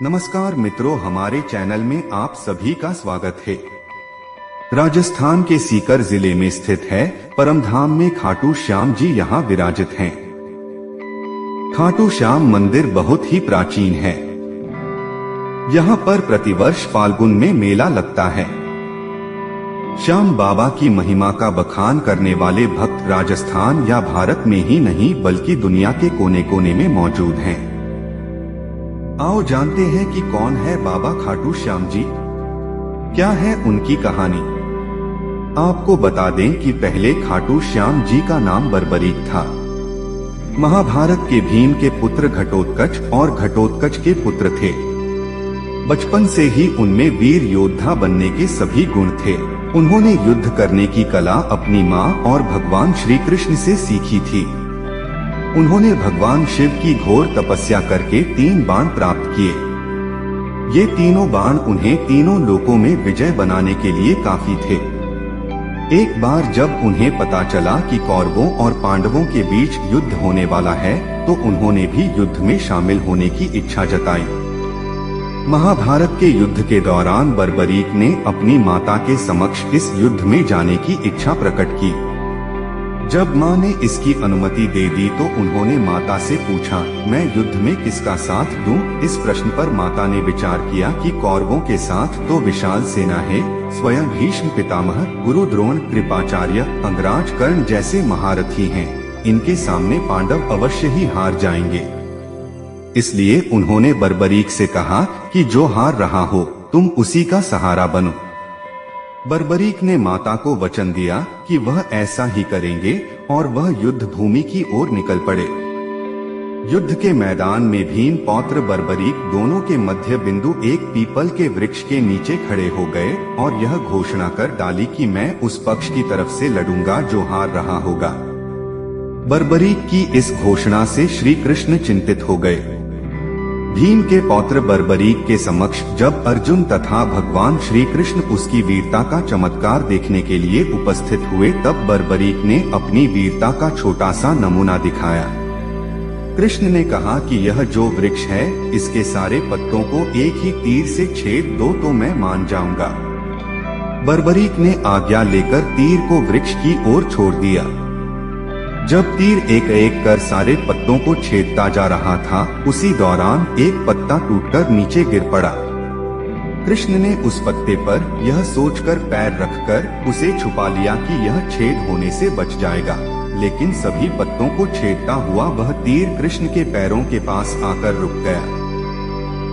नमस्कार मित्रों, हमारे चैनल में आप सभी का स्वागत है। राजस्थान के सीकर जिले में स्थित है परमधाम में खाटू श्याम जी यहाँ विराजित हैं। खाटू श्याम मंदिर बहुत ही प्राचीन है। यहाँ पर प्रतिवर्ष फाल्गुन में मेला लगता है। श्याम बाबा की महिमा का बखान करने वाले भक्त राजस्थान या भारत में ही नहीं बल्कि दुनिया के कोने कोने में मौजूद हैं। आओ जानते हैं कि कौन है बाबा खाटू श्याम जी, क्या है उनकी कहानी। आपको बता दें कि पहले खाटू श्याम जी का नाम बर्बरीक था। महाभारत के भीम के पुत्र घटोत्कच और घटोत्कच के पुत्र थे। बचपन से ही उनमें वीर योद्धा बनने के सभी गुण थे। उन्होंने युद्ध करने की कला अपनी माँ और भगवान श्री कृष्ण से सीखी थी। उन्होंने भगवान शिव की घोर तपस्या करके 3 बाण प्राप्त किए। ये तीनों बाण उन्हें तीनों लोकों में विजय बनाने के लिए काफी थे। एक बार जब उन्हें पता चला कि कौरवों और पांडवों के बीच युद्ध होने वाला है, तो उन्होंने भी युद्ध में शामिल होने की इच्छा जताई। महाभारत के युद्ध के दौरान बर्बरीक ने अपनी माता के समक्ष इस युद्ध में जाने की इच्छा प्रकट की। जब माँ ने इसकी अनुमति दे दी तो उन्होंने माता से पूछा, मैं युद्ध में किसका साथ दूं? इस प्रश्न पर माता ने विचार किया कि कौरवों के साथ तो विशाल सेना है। स्वयं भीष्म पितामह, गुरु द्रोण, कृपाचार्य, अंगराज कर्ण जैसे महारथी हैं। इनके सामने पांडव अवश्य ही हार जाएंगे। इसलिए उन्होंने बर्बरीक से कहा कि जो हार रहा हो तुम उसी का सहारा बनो। बर्बरीक ने माता को वचन दिया कि वह ऐसा ही करेंगे और वह युद्ध भूमि की ओर निकल पड़े। युद्ध के मैदान में भीम पौत्र बर्बरीक दोनों के मध्य बिंदु एक पीपल के वृक्ष के नीचे खड़े हो गए और यह घोषणा कर डाली कि मैं उस पक्ष की तरफ से लड़ूंगा जो हार रहा होगा। बर्बरीक की इस घोषणा से श्री कृष्ण चिंतित हो गए। भीम के पौत्र बर्बरीक के समक्ष जब अर्जुन तथा भगवान श्री कृष्ण उसकी वीरता का चमत्कार देखने के लिए उपस्थित हुए, तब बर्बरीक ने अपनी वीरता का छोटा सा नमूना दिखाया। कृष्ण ने कहा कि यह जो वृक्ष है इसके सारे पत्तों को एक ही तीर से छेद दो तो मैं मान जाऊंगा। बर्बरीक ने आज्ञा लेकर तीर को वृक्ष की ओर छोड़ दिया। जब तीर एक एक कर सारे पत्तों को छेदता जा रहा था, उसी दौरान एक पत्ता टूटकर नीचे गिर पड़ा। कृष्ण ने उस पत्ते पर यह सोचकर पैर रखकर उसे छुपा लिया कि यह छेद होने से बच जाएगा, लेकिन सभी पत्तों को छेदता हुआ वह तीर कृष्ण के पैरों के पास आकर रुक गया।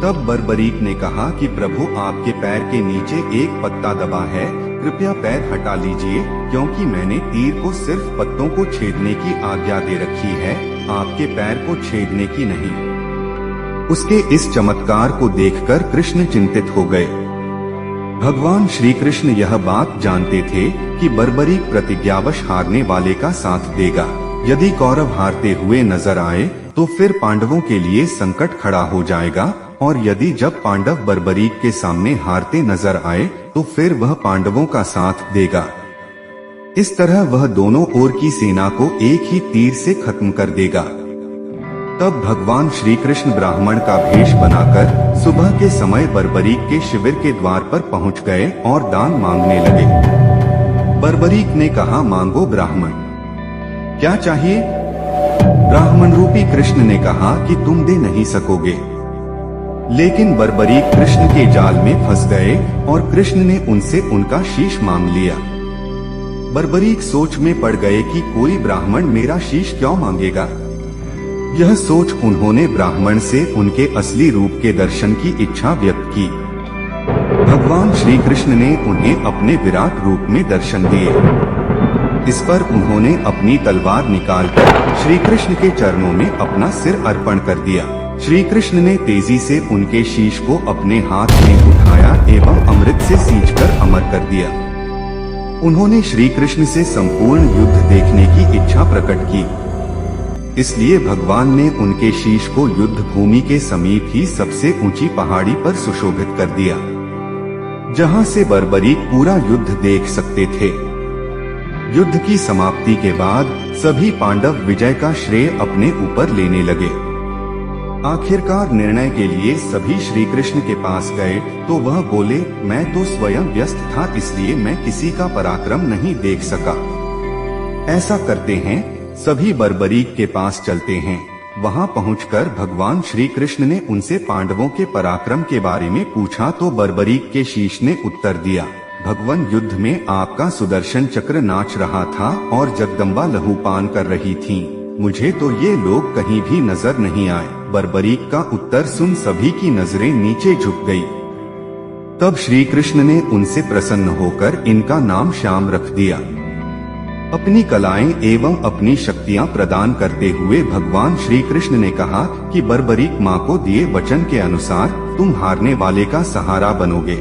तब बर्बरीक ने कहा कि प्रभु, आपके पैर के नीचे एक पत्ता दबा है, कृपया पैर हटा लीजिए, क्योंकि मैंने तीर को सिर्फ पत्तों को छेदने की आज्ञा दे रखी है, आपके पैर को छेदने की नहीं। उसके इस चमत्कार को देखकर कृष्ण चिंतित हो गए। भगवान श्री कृष्ण यह बात जानते थे कि बर्बरीक प्रतिज्ञावश हारने वाले का साथ देगा। यदि कौरव हारते हुए नजर आए तो फिर पांडवों के लिए संकट खड़ा हो जाएगा, और यदि जब पांडव बर्बरीक के सामने हारते नजर आए तो फिर वह पांडवों का साथ देगा। इस तरह वह दोनों ओर की सेना को एक ही तीर से खत्म कर देगा। तब भगवान श्री कृष्ण ब्राह्मण का भेष बनाकर सुबह के समय बर्बरीक के शिविर के द्वार पर पहुंच गए और दान मांगने लगे। बर्बरीक ने कहा, मांगो ब्राह्मण, क्या चाहिए? ब्राह्मण रूपी कृष्ण ने कहा कि तुम दे नहीं सकोगे। लेकिन बर्बरीक कृष्ण के जाल में फंस गए और कृष्ण ने उनसे उनका शीश मांग लिया। बर्बरीक सोच में पड़ गए कि कोई ब्राह्मण मेरा शीश क्यों मांगेगा। यह सोच उन्होंने ब्राह्मण से उनके असली रूप के दर्शन की इच्छा व्यक्त की। भगवान श्री कृष्ण ने उन्हें अपने विराट रूप में दर्शन दिए। इस पर उन्होंने अपनी तलवार निकालकर श्री कृष्ण के चरणों में अपना सिर अर्पण कर दिया। श्री कृष्ण ने तेजी से उनके शीश को अपने हाथ में उठाया एवं अमृत से सींचकर अमर कर दिया। उन्होंने श्री कृष्ण से संपूर्ण युद्ध देखने की इच्छा प्रकट की। इसलिए भगवान ने उनके शीश को युद्ध भूमि के समीप ही सबसे ऊंची पहाड़ी पर सुशोभित कर दिया, जहां से बर्बरीक पूरा युद्ध देख सकते थे। युद्ध की समाप्ति के बाद सभी पांडव विजय का श्रेय अपने ऊपर लेने लगे। आखिरकार निर्णय के लिए सभी श्री कृष्ण के पास गए तो वह बोले, मैं तो स्वयं व्यस्त था, इसलिए मैं किसी का पराक्रम नहीं देख सका। ऐसा करते हैं, सभी बर्बरीक के पास चलते हैं। वहां पहुंचकर भगवान श्री कृष्ण ने उनसे पांडवों के पराक्रम के बारे में पूछा तो बर्बरीक के शीश ने उत्तर दिया, भगवान युद्ध में आपका सुदर्शन चक्र नाच रहा था और जगदम्बा लहूपान कर रही थीं। मुझे तो ये लोग कहीं भी नजर नहीं आए। बर्बरीक का उत्तर सुन सभी की नजरें नीचे झुक गई। तब श्री कृष्ण ने उनसे प्रसन्न होकर इनका नाम श्याम रख दिया। अपनी कलाएं एवं अपनी शक्तियां प्रदान करते हुए भगवान श्री कृष्ण ने कहा कि बर्बरीक माँ को दिए वचन के अनुसार तुम हारने वाले का सहारा बनोगे।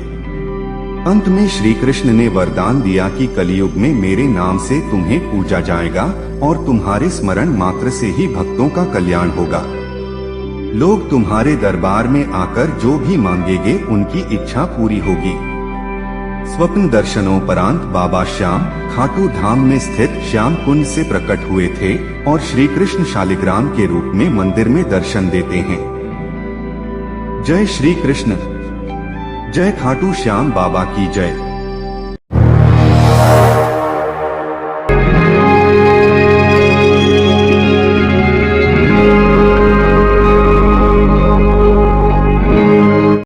अंत में श्री कृष्ण ने वरदान दिया कि कलयुग में मेरे नाम से तुम्हें पूजा जाएगा और तुम्हारे स्मरण मात्र से ही भक्तों का कल्याण होगा। लोग तुम्हारे दरबार में आकर जो भी मांगेंगे उनकी इच्छा पूरी होगी। स्वप्न दर्शनोपरांत बाबा श्याम खाटू धाम में स्थित श्याम कुंड से प्रकट हुए थे और श्री कृष्ण शालिग्राम के रूप में मंदिर में दर्शन देते हैं। जय श्री कृष्ण, जय खाटू श्याम बाबा की जय।